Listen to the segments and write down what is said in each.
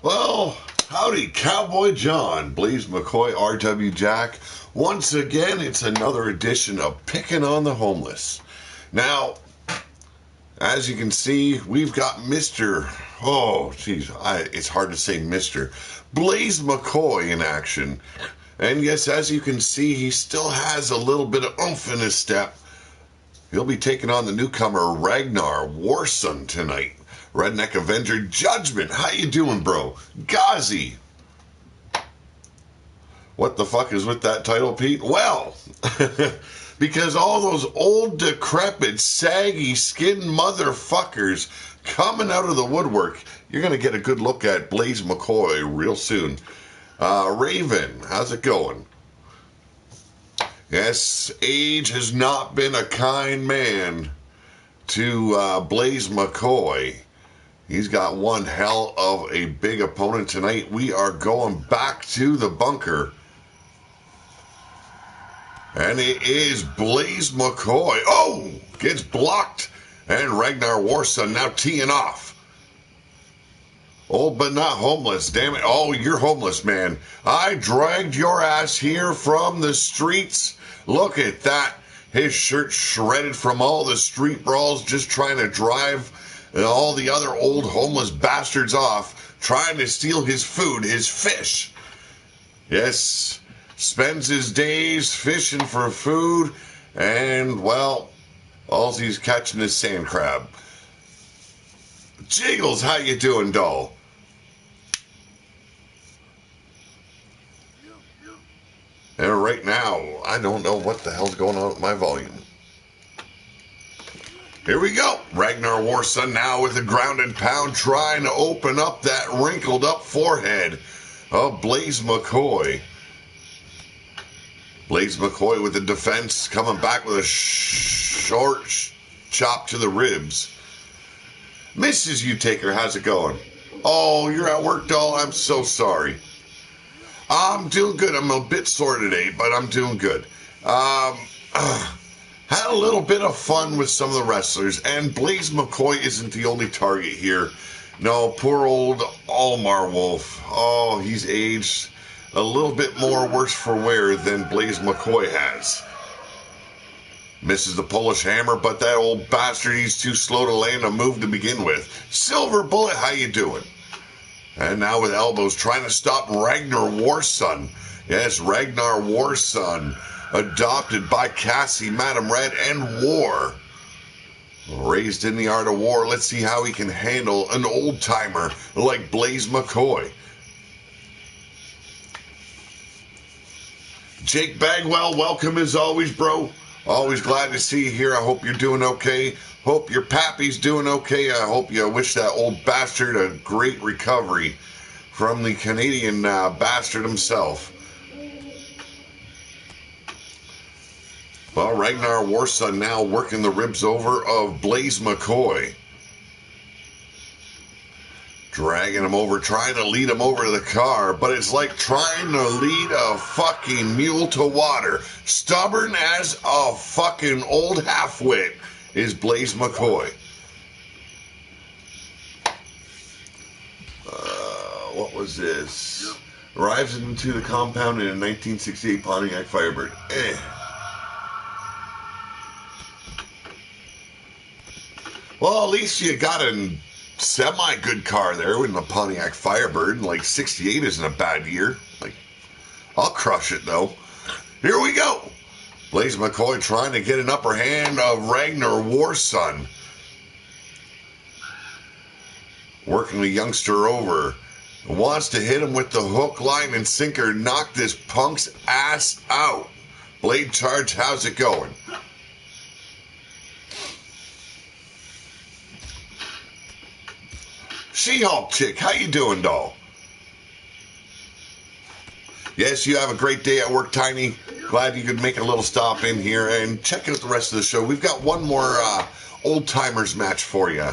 Well, howdy, Cowboy John, Blaze McCoy, RW Jack. Once again, it's another edition of Picking on the Homeless. Now, as you can see, we've got Mr. It's hard to say Mr. Blaze McCoy in action. And yes, as you can see, he still has a little bit of oomph in his step. He'll be taking on the newcomer Ragnar Warson tonight. Redneck Avenger Judgment. How you doing, bro? Ghazi. What the fuck is with that title, Pete? Well, because all those old, decrepit, saggy skinned motherfuckers coming out of the woodwork, you're going to get a good look at Blaze McCoy real soon. Raven, how's it going? Yes, age has not been a kind man to Blaze McCoy. He's got one hell of a big opponent tonight. We are going back to the bunker. And it is Blaze McCoy. Oh, gets blocked. And Ragnar Warson now teeing off. Old but not homeless, damn it. Oh, you're homeless, man. I dragged your ass here from the streets. Look at that. His shirt shredded from all the street brawls, just trying to drive all the other old homeless bastards off, trying to steal his food, his fish. Yes, spends his days fishing for food, and, well, all he's catching is sand crab. Jiggles, how you doing, doll? And right now, I don't know what the hell's going on with my volume. Here we go. Ragnar Warson now with a ground and pound, trying to open up that wrinkled up forehead of Blaze McCoy. Blaze McCoy with the defense, coming back with a short chop to the ribs. Mrs. U-Taker, how's it going? Oh, you're at work, doll? I'm so sorry. I'm doing good. I'm a bit sore today, but I'm doing good. Had a little bit of fun with some of the wrestlers, and Blaze McCoy isn't the only target here. No, poor old Almar Wolf. Oh, he's aged a little bit more worse for wear than Blaze McCoy has. Misses the Polish hammer, but that old bastard, he's too slow to land a move to begin with. Silver Bullet, how you doing? And now with elbows, trying to stop Ragnar Warson. Yes, Ragnar Warson. Adopted by Cassie, Madam Red, and War. Raised in the art of war, let's see how he can handle an old-timer like Blaze McCoy. Jake Bagwell, welcome as always, bro. Always glad to see you here. I hope you're doing okay. Hope your pappy's doing okay. I hope you wish that old bastard a great recovery from the Canadian bastard himself. Well, Ragnar Warson now working the ribs over of Blaze McCoy. Dragging him over, trying to lead him over to the car, but it's like trying to lead a fucking mule to water. Stubborn as a fucking old half-wit is Blaze McCoy. What was this? Arrives into the compound in a 1968 Pontiac Firebird. Well, at least you got a semi-good car there in the Pontiac Firebird. Like, 68 isn't a bad year. Like, I'll crush it, though. Here we go. Blaze McCoy trying to get an upper hand of Ragnar Warson. Working the youngster over. Wants to hit him with the hook, line, and sinker. Knock this punk's ass out. Blade charge, how's it going? She-Hulk chick, how you doing, doll? Yes, you have a great day at work, Tiny. Glad you could make a little stop in here and check out the rest of the show. We've got one more old-timers match for you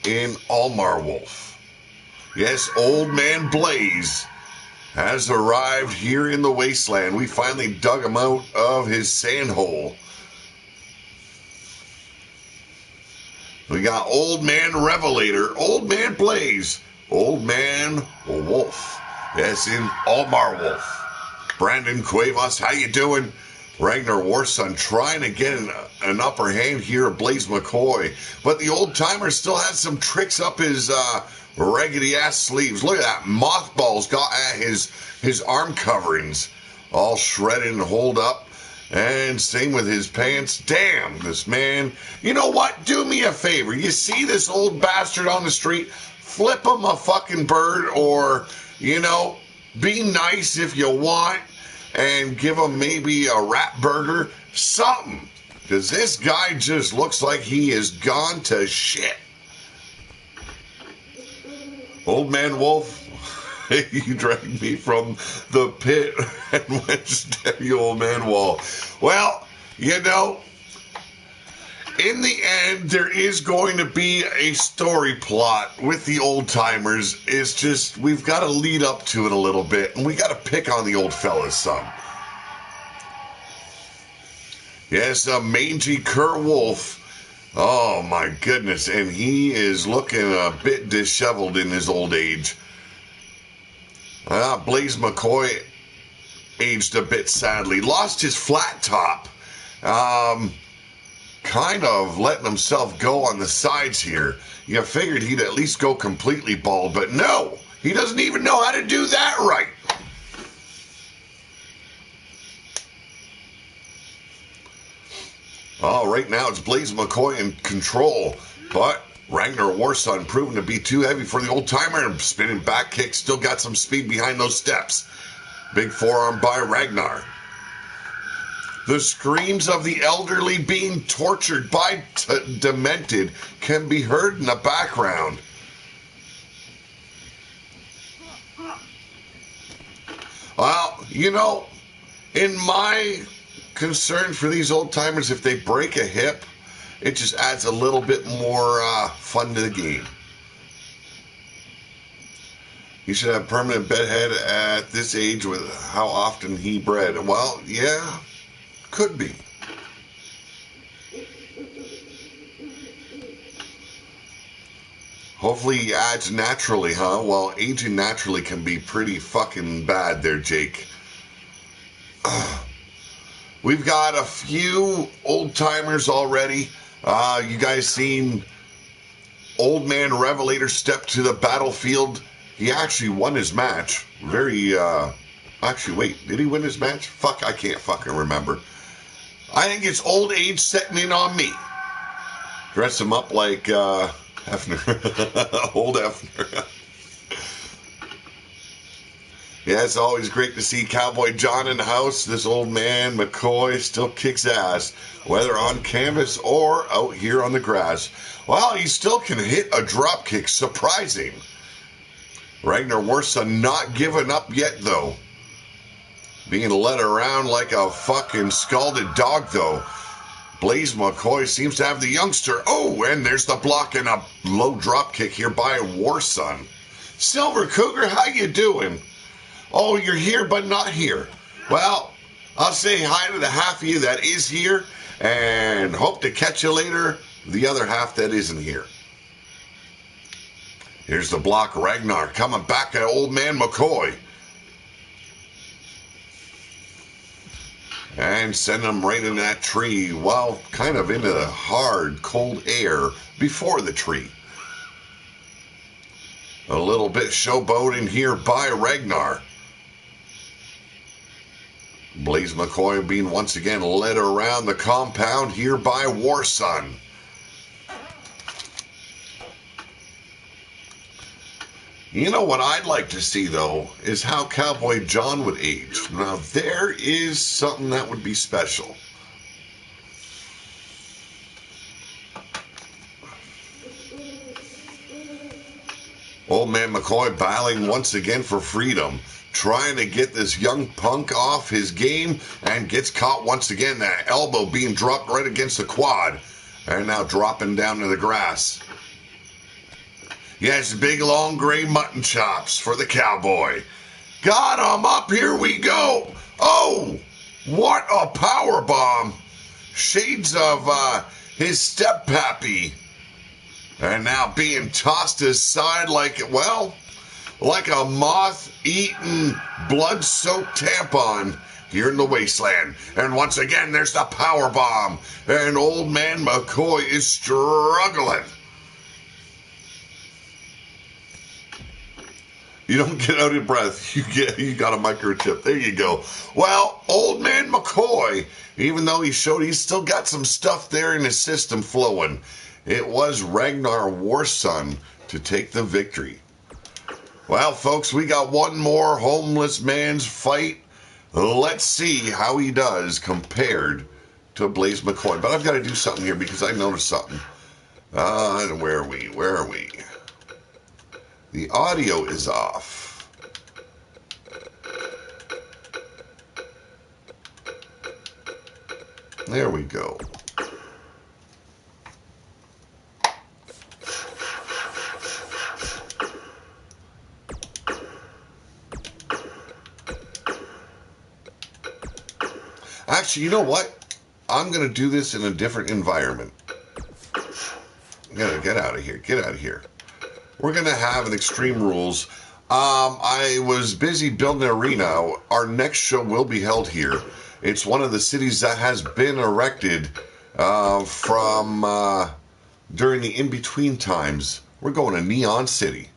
in Almar Wolf. Yes, Old Man Blaze has arrived here in the wasteland. We finally dug him out of his sand hole. We got Old Man Revelator, Old Man Blaze, Old Man Wolf. Yes, in Almar Wolf. Brandon Cuevas, how you doing? Ragnar Warson trying to get an upper hand here of Blaze McCoy. But the old timer still has some tricks up his raggedy ass sleeves. Look at that. Mothballs got at his arm coverings. All shredded and holed up. And same with his pants. Damn, this man. You know what? Do me a favor. You see this old bastard on the street? Flip him a fucking bird, or, you know, be nice if you want and give him maybe a rat burger. Something. Because this guy just looks like he is gone to shit. Old Man Wolf, you dragged me from the pit and went to stab you, Old Man Wall. Well, you know, in the end, there is going to be a story plot with the old timers. It's just, we've got to lead up to it a little bit, and we got to pick on the old fellas some. Yes, mangy Cur Wolf. Oh, my goodness. And he is looking a bit disheveled in his old age. Blaze McCoy aged a bit sadly. Lost his flat top. Kind of letting himself go on the sides here. You figured he'd at least go completely bald, but no. He doesn't even know how to do that right. Oh, right now it's Blaze McCoy in control, but Ragnar Warson proven to be too heavy for the old timer, and spinning back kick, still got some speed behind those steps. Big forearm by Ragnar. The screams of the elderly being tortured by Demented can be heard in the background. Well, you know, in my concern for these old timers, if they break a hip, it just adds a little bit more fun to the game. He should have permanent bedhead at this age with how often he bred. Well, yeah, could be. Hopefully he adds naturally, huh? Well, aging naturally can be pretty fucking bad there, Jake. We've got a few old timers already. You guys seen Old Man Revelator step to the battlefield? He actually won his match. Actually, wait, did he win his match? Fuck, I can't fucking remember. I think it's old age setting in on me. Dress him up like Hefner. Old Hefner. Yeah, it's always great to see Cowboy John in the house. This old man, McCoy, still kicks ass, whether on canvas or out here on the grass. Well, he still can hit a drop kick. Surprising. Ragnar Warson not giving up yet, though. Being led around like a fucking scalded dog, though. Blaze McCoy seems to have the youngster. Oh, and there's the block and a low drop kick here by Warson. Silver Cougar, how you doing? Oh, you're here but not here. Well, I'll say hi to the half of you that is here and hope to catch you later, the other half that isn't here. Here's the block. Ragnar coming back at Old Man McCoy. And send him right in that tree. Well, kind of into the hard, cold air before the tree. A little bit showboating here by Ragnar. Blaze McCoy being once again led around the compound here by Warson. You know what I'd like to see, though, is how Cowboy John would age. Now, there is something that would be special. Old Man McCoy battling once again for freedom, trying to get this young punk off his game, and gets caught once again. That elbow being dropped right against the quad, and now dropping down to the grass. Yes, big long gray mutton chops for the cowboy. Got him up, here we go. Oh, what a power bomb. Shades of his step-pappy. And now being tossed aside like a moth-eaten, blood-soaked tampon here in the wasteland. And once again, there's the power bomb. And old man McCoy is struggling. You don't get out of breath. You got a microchip. There you go. Well, old man McCoy, even though he showed he's still got some stuff there in his system flowing, it was Ragnar Warson to take the victory. Well, folks, we got one more homeless man's fight. Let's see how he does compared to Blaze McCoy. But I've got to do something here because I noticed something. Where are we? The audio is off. There we go. Actually, you know what? I'm going to do this in a different environment. Get out of here. Get out of here. We're going to have an Extreme Rules. I was busy building an arena. Our next show will be held here. It's one of the cities that has been erected from during the in-between times. We're going to Neon City.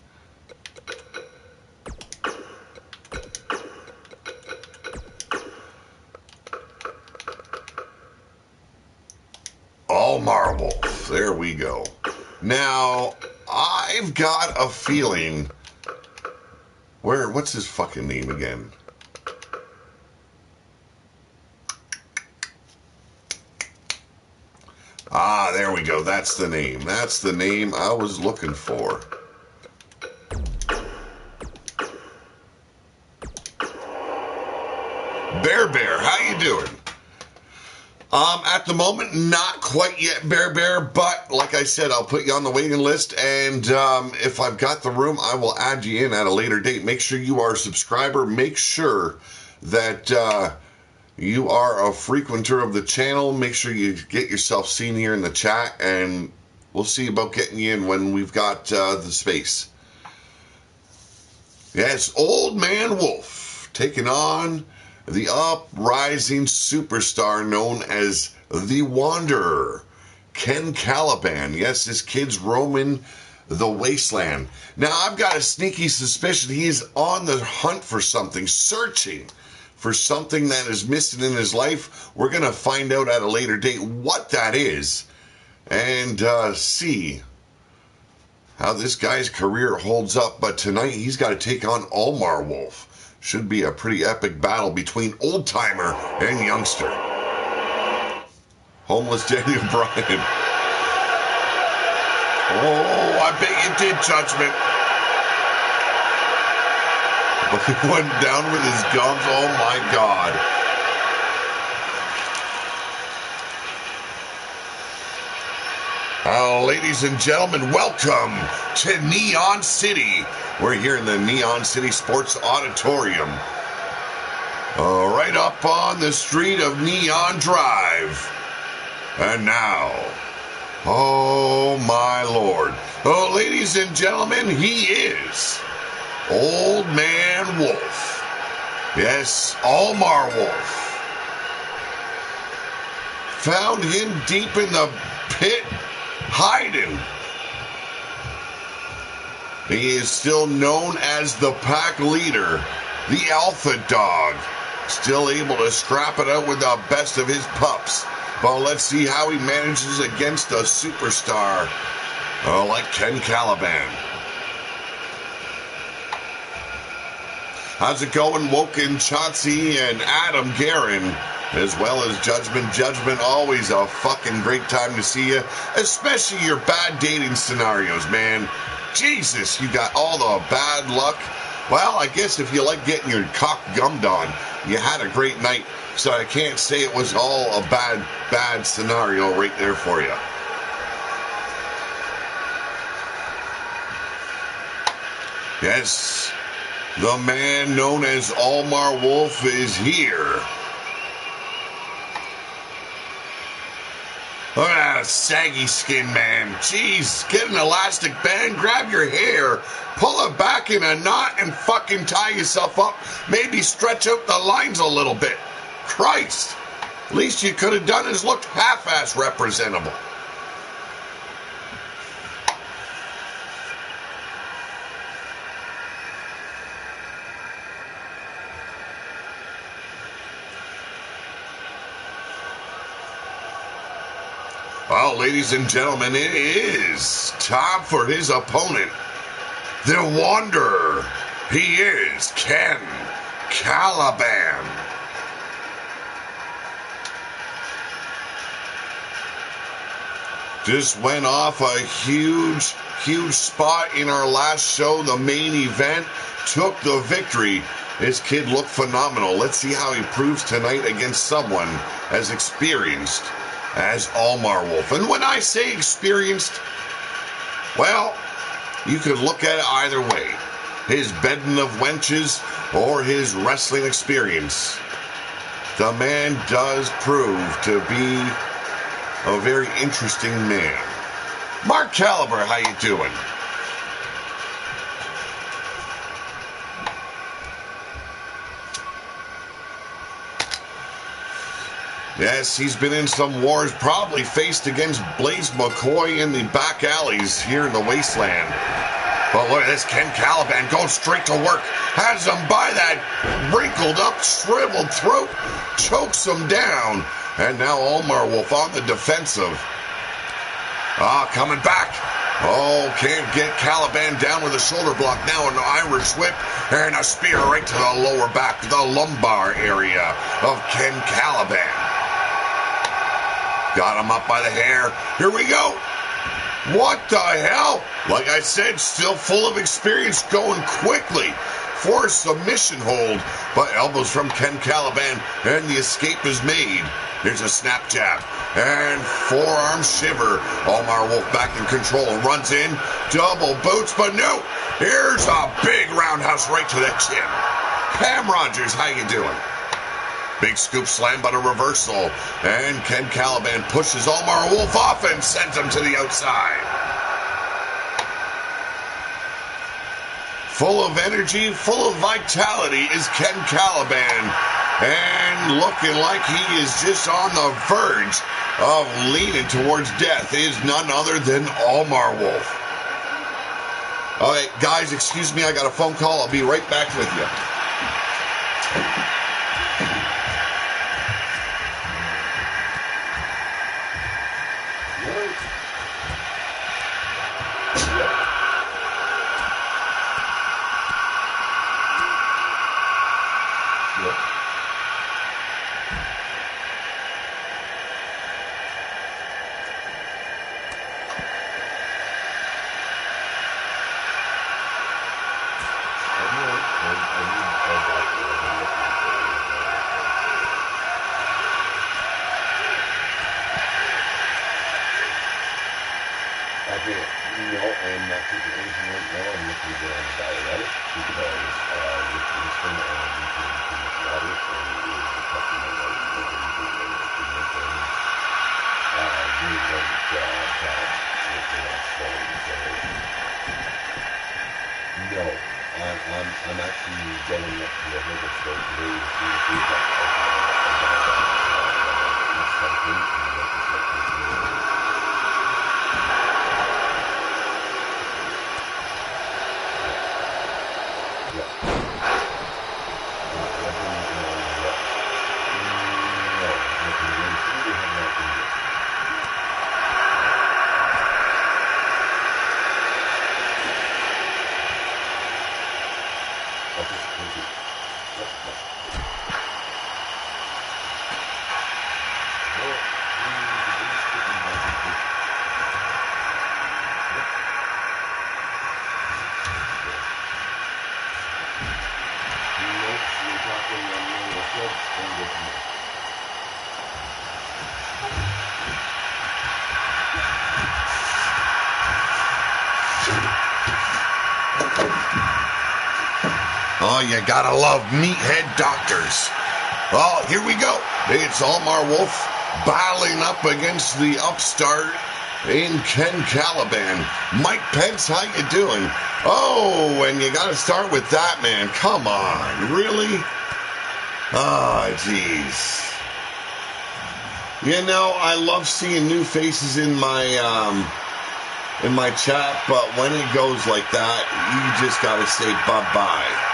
All Marvel. There we go. Now, I've got a feeling... What's his fucking name again? There we go. That's the name. That's the name I was looking for. Bear, how you doing? At the moment, not quite yet, Bear, but like I said, I'll put you on the waiting list, and if I've got the room, I will add you in at a later date. Make sure you are a subscriber. Make sure that you are a frequenter of the channel. Make sure you get yourself seen here in the chat, and we'll see about getting you in when we've got the space. Yes, Old Man Wolf taking on the uprising superstar known as the Wanderer, Ken Caliban. Yes, this kid's roaming the wasteland. Now, I've got a sneaky suspicion he is on the hunt for something, searching for something that is missing in his life. We're going to find out at a later date what that is and see how this guy's career holds up. But tonight, he's got to take on Ulmar Wolf. Should be a pretty epic battle between old-timer and youngster. Homeless Daniel Bryan. Oh, I bet you did, Judgment. But he went down with his gums. Oh, my God. Ladies and gentlemen, welcome to Neon City. We're here in the Neon City Sports Auditorium. Right up on the street of Neon Drive. And now, oh my Lord. Oh, ladies and gentlemen, he is Old Man Wolf. Yes, Ulmar Wolf. Found him deep in the pit, hiding. He is still known as the pack leader, the alpha dog. Still able to scrap it out with the best of his pups. But let's see how he manages against a superstar like Ken Caliban. How's it going, Woken Chauncey and Adam Guerin, as well as Judgment? Judgment, always a fucking great time to see you, especially your bad dating scenarios, man. Jesus, you got all the bad luck. Well, I guess if you like getting your cock gummed on, you had a great night. So I can't say it was all a bad scenario right there for you. Yes, the man known as Ulmar Wolf is here. Look at got saggy skin, man. Jeez, get an elastic band, grab your hair, pull it back in a knot, and fucking tie yourself up. Maybe stretch out the lines a little bit. Christ. Least you could have done is looked half-ass representable. Well, ladies and gentlemen, it is time for his opponent, the Wanderer. He is Ken Caliban. Just went off a huge spot in our last show, the main event, took the victory. This kid looked phenomenal. Let's see how he proves tonight against someone as experienced as Almar Wolf. And when I say experienced, well, you could look at it either way. His bedding of wenches or his wrestling experience. The man does prove to be a very interesting man. Mark Caliber, how you doing? Yes, he's been in some wars, probably faced against Blaze McCoy in the back alleys here in the wasteland. But look at this, Ken Caliban goes straight to work. Has him by that wrinkled up, shriveled throat. Chokes him down. And now Almar Wolf on the defensive. Coming back. Oh, can't get Caliban down with a shoulder block. Now an Irish whip and a spear right to the lower back, the lumbar area of Ken Caliban. Got him up by the hair. Here we go. What the hell? Like I said, still full of experience, going quickly for a submission hold. But elbows from Ken Caliban, and the escape is made. There's a snap jab and forearm shiver. Almar Wolf back in control, runs in, double boots, but no. Here's a big roundhouse right to the chin. Pam Rogers, how you doing? Big scoop slam, but a reversal. And Ken Caliban pushes Almar Wolf off and sends him to the outside. Full of energy, full of vitality is Ken Caliban. And looking like he is just on the verge of leaning towards death is none other than Almar Wolf. All right, guys, excuse me, I got a phone call. I'll be right back with you. Oh, you gotta love meathead doctors. Oh, here we go. It's Almar Wolf battling up against the upstart in Ken Caliban. Mike Pence, how you doing? Oh, and you got to start with that, man. Come on, really? Ah, jeez. You know, I love seeing new faces in my chat, but when it goes like that, you just got to say bye-bye.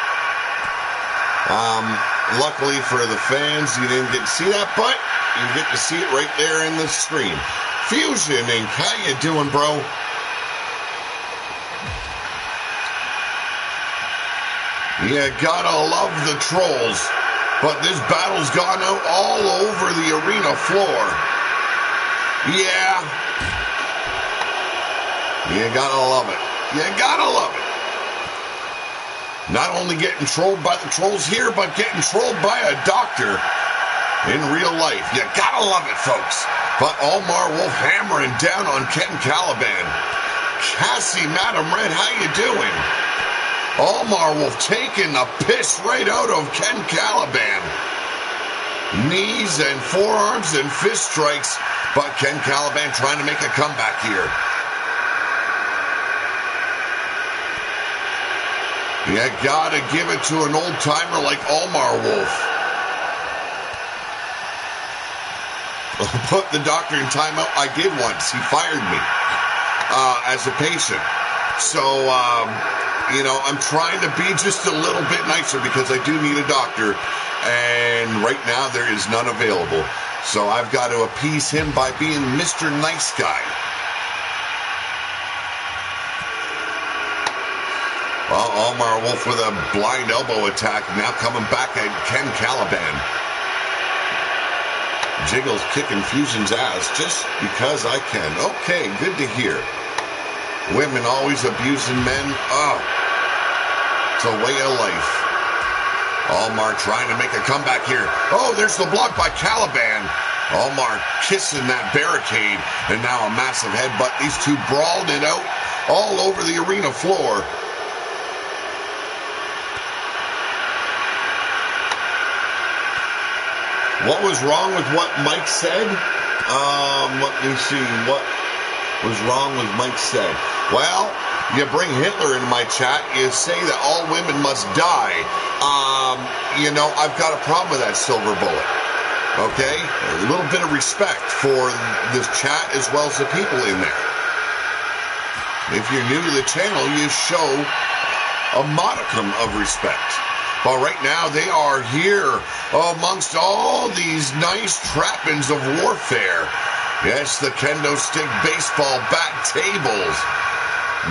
Luckily for the fans, you didn't get to see that, but you get to see it right there in the stream. Fusion Inc., how you doing, bro? You gotta love the trolls, but this battle's gone out all over the arena floor. Yeah. You gotta love it. You gotta love it. Not only getting trolled by the trolls here, but getting trolled by a doctor in real life. You gotta love it, folks. But Omar Wolf hammering down on Ken Caliban. Cassie, Madam Red, how you doing? Omar Wolf taking the piss right out of Ken Caliban. Knees and forearms and fist strikes, but Ken Caliban trying to make a comeback here. You gotta give it to an old-timer like Omar Wolf. Put the doctor in timeout. I did once. He fired me as a patient. So, you know, I'm trying to be just a little bit nicer because I do need a doctor. And right now there is none available. So I've got to appease him by being Mr. Nice Guy. Well, Omar Wolf with a blind elbow attack, now coming back at Ken Caliban. Jiggles kicking Fusion's ass just because I can. Okay, good to hear. Women always abusing men. Oh, it's a way of life. Omar trying to make a comeback here. Oh, there's the block by Caliban. Omar kissing that barricade, and now a massive headbutt. These two brawled it out all over the arena floor. What was wrong with what Mike said? Let me see. What was wrong with Mike said? Well, you bring Hitler into my chat. You say that all women must die. You know, I've got a problem with that silver bullet. Okay? A little bit of respect for this chat as well as the people in there. If you're new to the channel, you show a modicum of respect. But right now, they are here amongst all these nice trappings of warfare. Yes, the kendo stick baseball bat tables.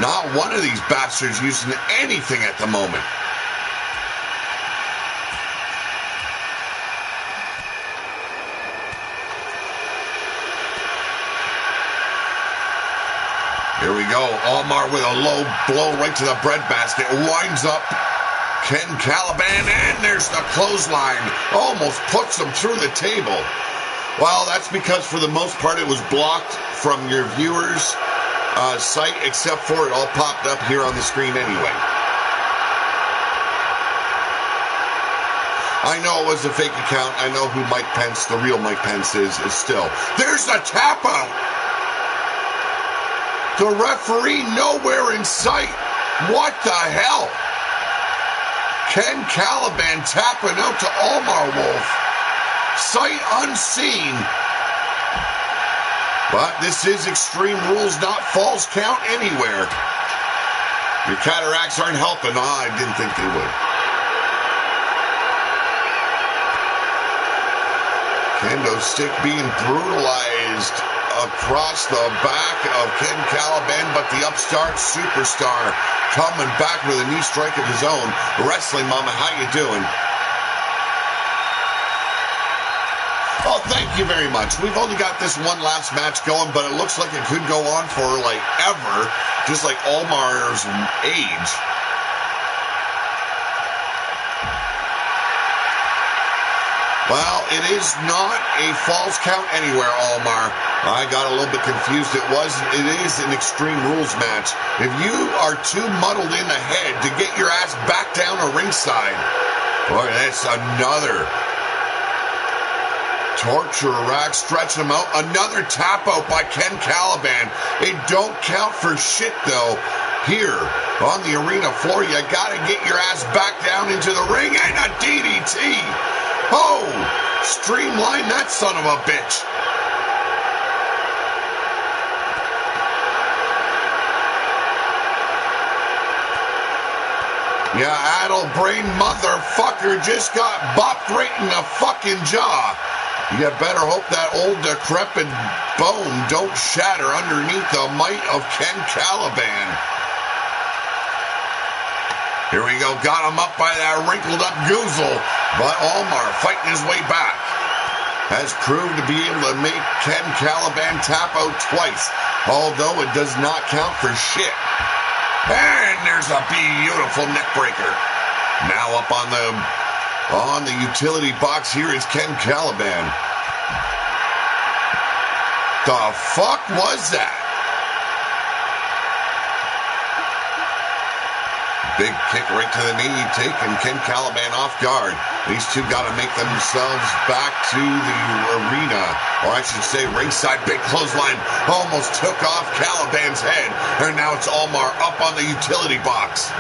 Not one of these bastards using anything at the moment. Here we go. Omar with a low blow right to the breadbasket. Winds up Ken Caliban, and there's the clothesline. Almost puts him through the table. Well, that's because for the most part it was blocked from your viewers' site, except for it all popped up here on the screen anyway. I know it was a fake account. I know who Mike Pence, the real Mike Pence is still. There's the tap out. The referee nowhere in sight. What the hell? Ken Caliban tapping out to Omar Wolf. Sight unseen. But this is Extreme Rules, not Falls Count anywhere. Your cataracts aren't helping. I didn't think they would. Kendo stick being brutalized across the back of Ken Caliban, but the upstart superstar coming back with a knee strike of his own. Wrestling Mama, how you doing? Oh, thank you very much. We've only got this one last match going, but it looks like it could go on for like ever, just like Omar's age. Well, it is not a false count anywhere, Omar. I got a little bit confused. It is an Extreme Rules match. If you are too muddled in the head to get your ass back down to ringside, boy, that's another torture rack, stretching him out. Another tap out by Ken Caliban. It don't count for shit, though. Here on the arena floor, you gotta get your ass back down into the ring, and a DDT. Oh, streamline that son of a bitch. Yeah, addle-brain motherfucker just got bopped right in the fucking jaw. You better hope that old decrepit bone don't shatter underneath the might of Ken Caliban. Here we go, got him up by that wrinkled-up goozle, but Omar fighting his way back. Has proved to be able to make Ken Caliban tap out twice, although it does not count for shit. And there's a beautiful neck breaker. Now up on the utility box here is Ken Caliban. The fuck was that? Big kick right to the knee, taking Ken Caliban off guard. These two got to make themselves back to the arena, or I should say ringside. Big clothesline almost took off Caliban's head, and now it's Omar up on the utility box.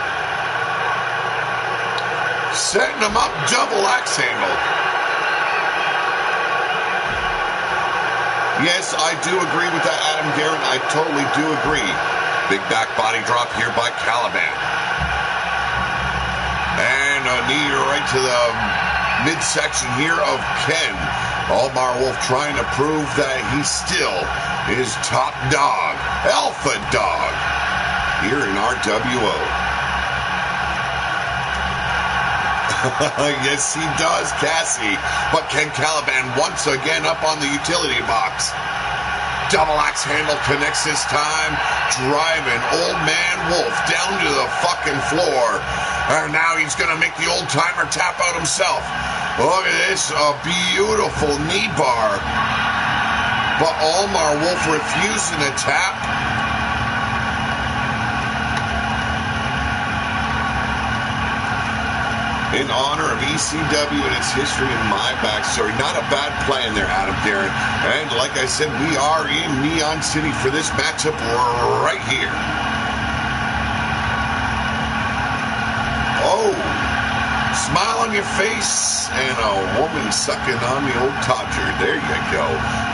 Setting him up, double axe handle. Yes, I do agree with that, Adam Garrett. I totally do agree. Big back body drop here by Caliban. And a knee right to the midsection here of Ken. Omar Wolf trying to prove that he still is top dog, alpha dog, here in RWO. Yes, he does, Cassie. But Ken Caliban once again up on the utility box. Double axe handle connects this time, driving Old Man Wolf down to the fucking floor. And now he's going to make the old-timer tap out himself. Look at this, a beautiful knee bar. But Omar Wolf refusing to tap. In honor of ECW and its history and my backstory. Not a bad plan there, Adam Darren. And like I said, we are in Neon City for this matchup right here. Oh, smile on your face and a woman sucking on the old codger. There you go.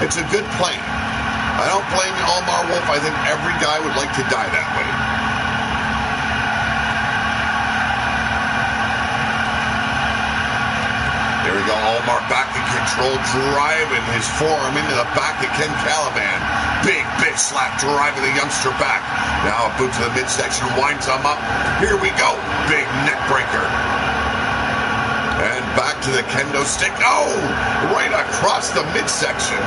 It's a good plan. I don't blame you, Omar Wolf. I think every guy would like to die that way. There we go, Omar back in control, driving his forearm into the back of Ken Caliban. Big bitch slap, driving the youngster back. Now a boot to the midsection, winds him up. Here we go, big neck breaker. And back to the kendo stick. Oh, right across the midsection.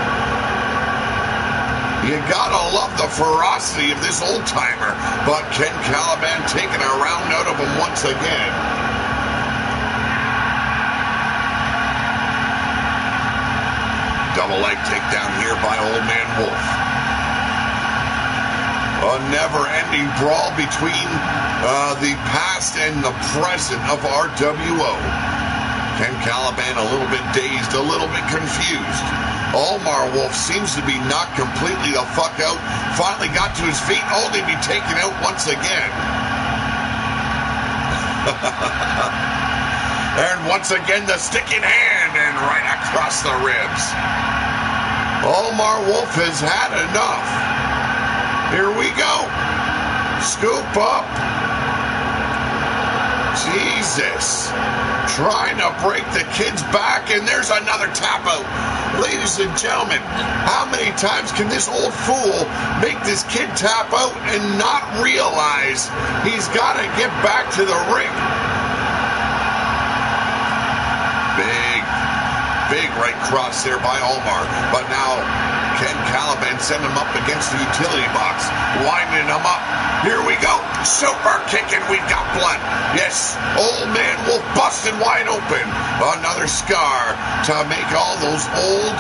You gotta love the ferocity of this old-timer. But Ken Caliban taking a round out of him once again. Double leg takedown here by Old Man Wolf. A never-ending brawl between the past and the present of RWO. Ken Caliban a little bit dazed, a little bit confused. Omar Wolf seems to be knocked completely the fuck out. Finally got to his feet, only to be taken out once again. And once again, the stick in hand and right across the ribs. Omar Wolf has had enough. Here we go. Scoop up. Jesus. Trying to break the kid's back, and there's another tap out. Ladies and gentlemen, how many times can this old fool make this kid tap out and not realize he's got to get back to the ring? Big right cross there by Omar. But now Ken Caliban sent him up against the utility box. Winding him up. Here we go. Super kick and we've got blood. Yes, Old Man Wolf busted wide open. Another scar to make all those old,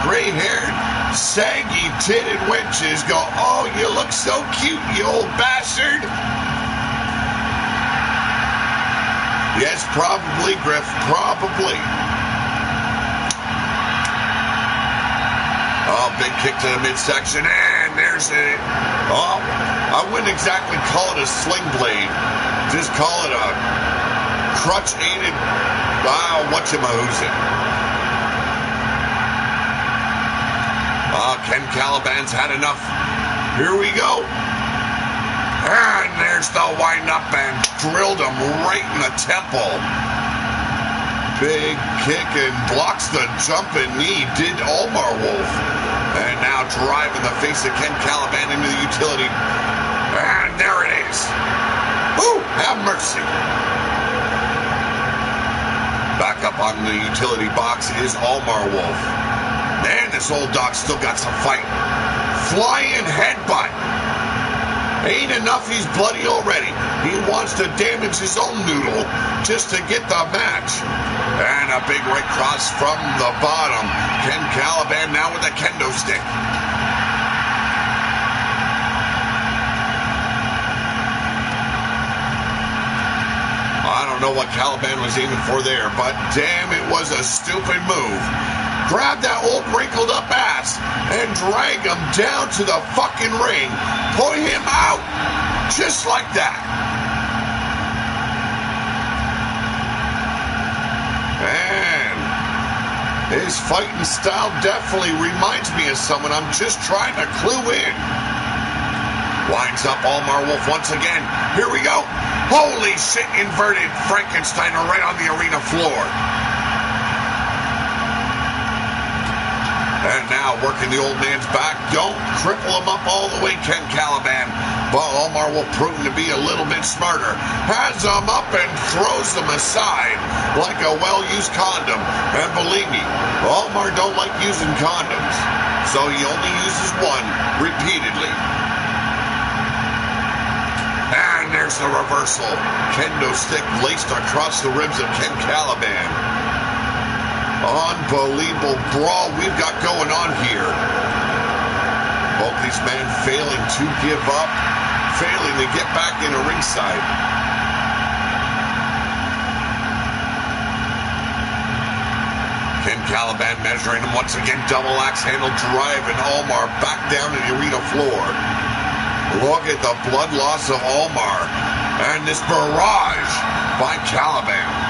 gray-haired, saggy-titted wenches go, oh, you look so cute, you old bastard. Yes, probably, Griff, probably. big kick to the midsection, and there's it. Oh, I wouldn't exactly call it a sling blade. Just call it a crutch-aided, whatchamahoosin. Ken Caliban's had enough. Here we go. And there's the wind-up and drilled him right in the temple. Big kick and blocks the jumping knee, did Omar Wolf. And now driving the face of Ken Caliban into the utility. And there it is. Woo! Have mercy. Back up on the utility box is Omar Wolf. Man, this old dog still got some fight. Flying headbutt. Ain't enough, he's bloody already. He wants to damage his own noodle just to get the match. And a big right cross from the bottom. Ken Caliban now with a kendo stick. I don't know what Caliban was aiming for there, but damn, it was a stupid move. Grab that old wrinkled up ass and drag him down to the fucking ring. Put him out. Just like that. And his fighting style definitely reminds me of someone I'm just trying to clue in. Winds up Omar Wolf once again. Here we go. Holy shit, inverted Frankensteiner right on the arena floor. And now working the old man's back. Don't cripple him up all the way, Ken Caliban. But Omar will prove to be a little bit smarter. Has him up and throws him aside like a well-used condom. And believe me, Omar don't like using condoms. So he only uses one repeatedly. And there's the reversal. Kendo stick laced across the ribs of Ken Caliban. Unbelievable brawl we've got going on here. Both these men failing to give up, failing to get back into ringside. Ken Caliban measuring him once again, double axe handle driving Omar back down to the arena floor. Look at the blood loss of Omar and this barrage by Caliban.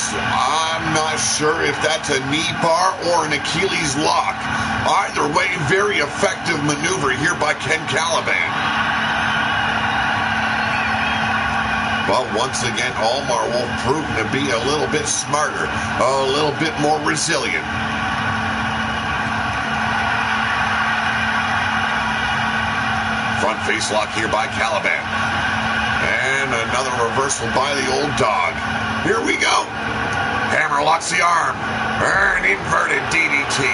I'm not sure if that's a knee bar or an Achilles lock. Either way, very effective maneuver here by Ken Caliban. But once again, Omar will prove to be a little bit smarter, a little bit more resilient. Front face lock here by Caliban. And another reversal by the old dog. Here we go. Hammer locks the arm. An inverted DDT.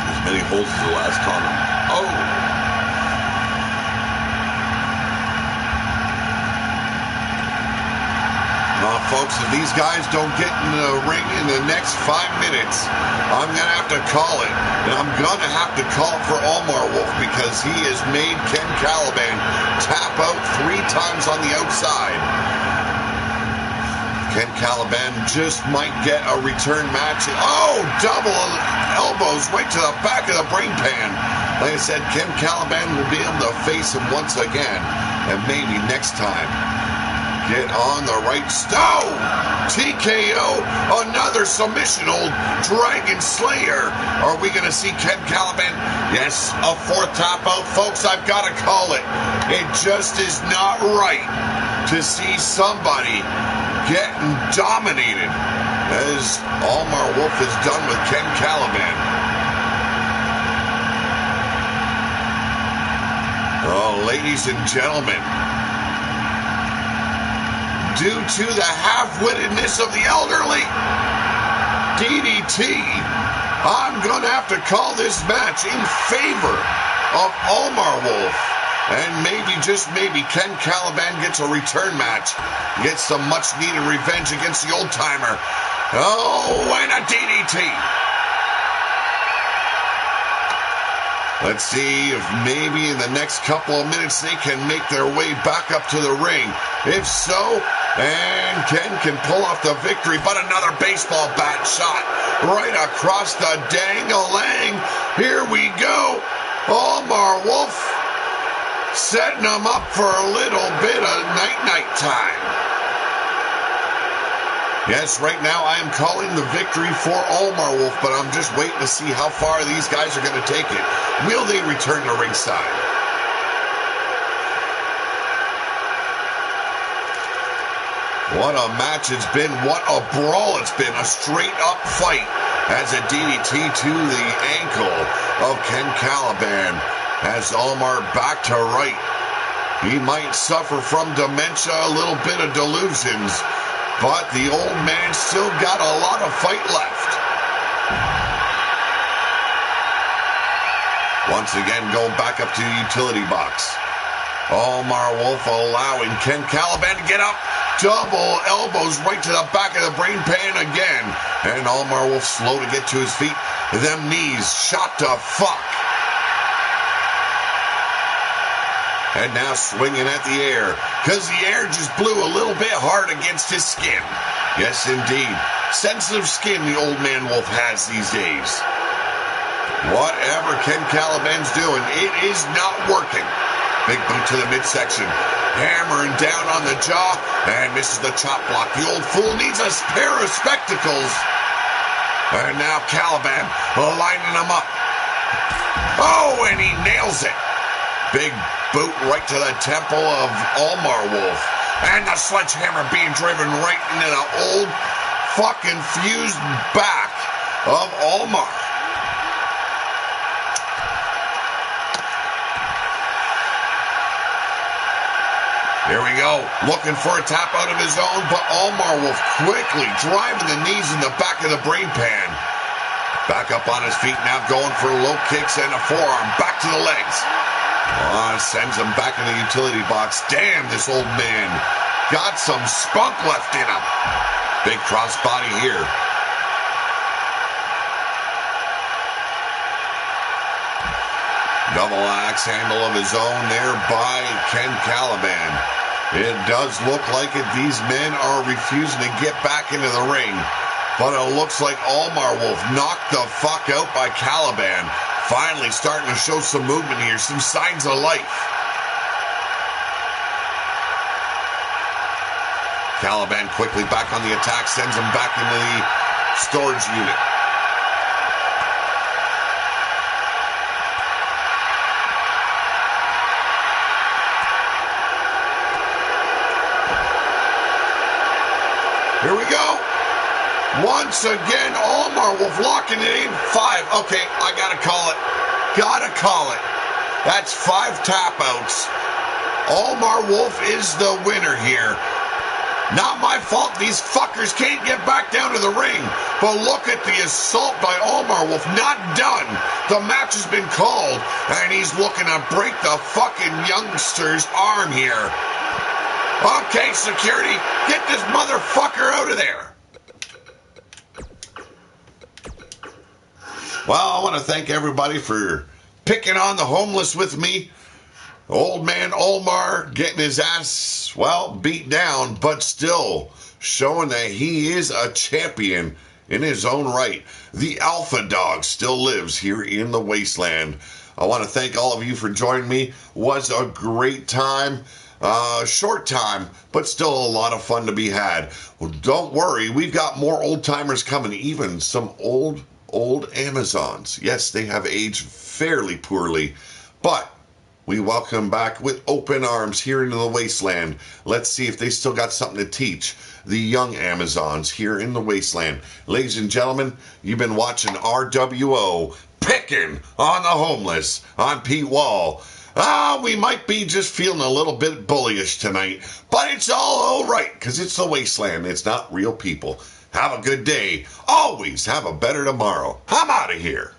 As many holes as the last condom. Oh. Folks, if these guys don't get in the ring in the next 5 minutes, I'm going to have to call it. And I'm going to have to call for Omar Wolf because he has made Ken Caliban tap out 3 times on the outside. Ken Caliban just might get a return match. Oh, double elbows right to the back of the brain pan. Like I said, Ken Caliban will be able to face him once again. And maybe next time. Get on the right stove. TKO. Another submission, old Dragon Slayer. Are we going to see Ken Caliban? Yes, a 4th tap out, folks. I've got to call it. It just is not right to see somebody getting dominated as Omar Wolf is done with Ken Caliban. Oh, ladies and gentlemen. Due to the half-wittedness of the elderly, DDT, I'm going to have to call this match in favor of Omar Wolf. And maybe, just maybe, Ken Caliban gets a return match. Gets some much-needed revenge against the old-timer. Oh, and a DDT. Let's see if maybe in the next couple of minutes they can make their way back up to the ring. If so, and Ken can pull off the victory, but another baseball bat shot right across the dang-a-lang. Here we go. Omar Wolf setting them up for a little bit of night-night time. Yes, right now I am calling the victory for Omar Wolf, but I'm just waiting to see how far these guys are going to take it. Will they return to ringside? What a match it's been. What a brawl it's been. A straight-up fight as a DDT to the ankle of Ken Caliban has Omar back to right. He might suffer from dementia, a little bit of delusions, but the old man still got a lot of fight left. Once again, going back up to the utility box. Omar Wolf allowing Ken Caliban to get up. Double elbows right to the back of the brain pan again. And Omar Wolf slow to get to his feet. Them knees shot to fuck. And now swinging at the air, because the air just blew a little bit hard against his skin. Yes, indeed. Sensitive skin the old man Wolf has these days. Whatever Ken Caliban's doing, it is not working. Big boot to the midsection. Hammering down on the jaw, and misses the chop block. The old fool needs a pair of spectacles. And now Caliban lining them up. Oh, and he nails it. Big boot right to the temple of Omar Wolf. And the sledgehammer being driven right into the old fucking fused back of Omar. Here we go, looking for a tap out of his own, but Omar Wolf quickly driving the knees in the back of the brain pan. Back up on his feet now, going for low kicks and a forearm, back to the legs. Sends him back in the utility box. Damn, this old man got some spunk left in him. Big crossbody here. Double axe handle of his own there by Ken Caliban. It does look like it. These men are refusing to get back into the ring. But it looks like Omar Wolf knocked the fuck out by Caliban. Finally starting to show some movement here, some signs of life. Caliban quickly back on the attack, sends him back into the storage unit. Here we go. Once again, Omar Wolf locking it in. 5. Okay, I gotta call it. Gotta call it. That's 5 tap outs. Omar Wolf is the winner here. Not my fault. These fuckers can't get back down to the ring. But look at the assault by Omar Wolf. Not done. The match has been called, and he's looking to break the fucking youngster's arm here. Okay, security, get this motherfucker out of there. Well, I want to thank everybody for picking on the homeless with me. Old man Omar getting his ass, well, beat down, but still showing that he is a champion in his own right. The Alpha Dog still lives here in the wasteland. I want to thank all of you for joining me. Was a great time. Short time, but still a lot of fun to be had. Well, don't worry, we've got more old timers coming, even some old Amazons. Yes, they have aged fairly poorly, but we welcome back with open arms here into the wasteland. Let's see if they still got something to teach the young Amazons here in the wasteland. Ladies and gentlemen, you've been watching RWO Picking on the Homeless on Pete Wall. We might be just feeling a little bit bullyish tonight, but it's all right, because it's the wasteland. It's not real people. Have a good day. Always have a better tomorrow. I'm out of here.